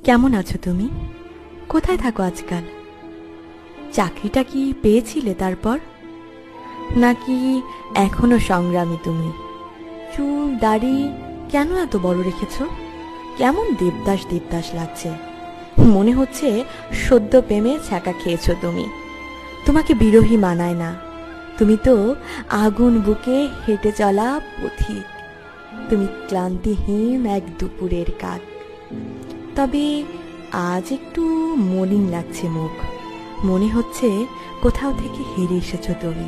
কেমন আছো তুমি? কোথায় থাকো আজকাল? চাকরিটা কি পেয়েছিলে তারপর, নাকি এখনো সংগ্রামী তুমি? চুল দাড়ি কেন এত বড় রেখেছো? কেমন দেবদাস দেবদাস লাগছে। মনে হচ্ছে সদ্য প্রেমে ছ্যাঁকা খেয়েছো তুমি। তোমাকে বিরহী মানায় না। তুমি তো আগুন বুকে হেঁটে চলা পথিক। তুমি ক্লান্তিহীন এক দুপুরের কাক। তবে আজ একটু মলিন লাগছে মুখ। মনে হচ্ছে কোথাও থেকে হেরে এসেছো তুমি।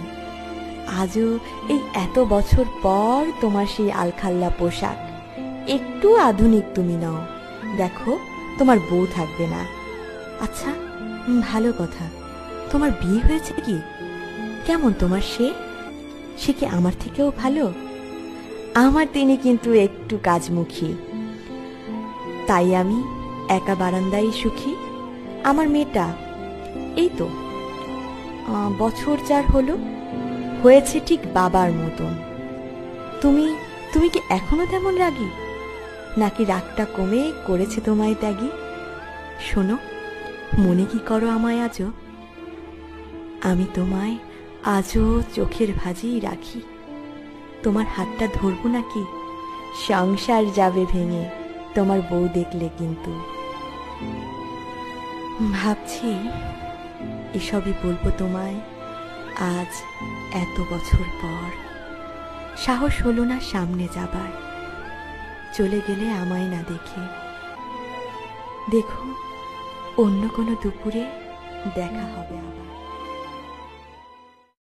আজও এই এত বছর পর তোমার সেই আলখাল্লা পোশাক। একটু আধুনিক তুমি নও। দেখো, তোমার বউ থাকবে না। আচ্ছা, ভালো কথা, তোমার বিয়ে হয়েছে কি? কেমন তোমার সে কি আমার থেকেও ভালো? আমার তিনি কিন্তু একটু কাজমুখী, তাই আমি একা বারান্দায় সুখী। আমার মেয়েটা এই তো বছর 4 হলো, হয়েছে ঠিক বাবার মতন। তুমি তুমি কি এখনো তেমন রাগী, নাকি রাগটা কমে করেছে তোমায় ত্যাগী? শোনো, মনে কি করো আমায় আজও? আমি তোমায় আজও চোখের ভাঁজেই রাখি। তোমার হাতটা ধরবো নাকি? সংসার যাবে ভেঙে তোমার বউ দেখলে কিন্তু। ভাবছি এসবই বলবো তোমায় আজ এত বছর পর। সাহস হলো না সামনে যাবার, চলে গেলে আমায় না দেখে। দেখো, অন্য কোনো দুপুরে দেখা হবে আবার।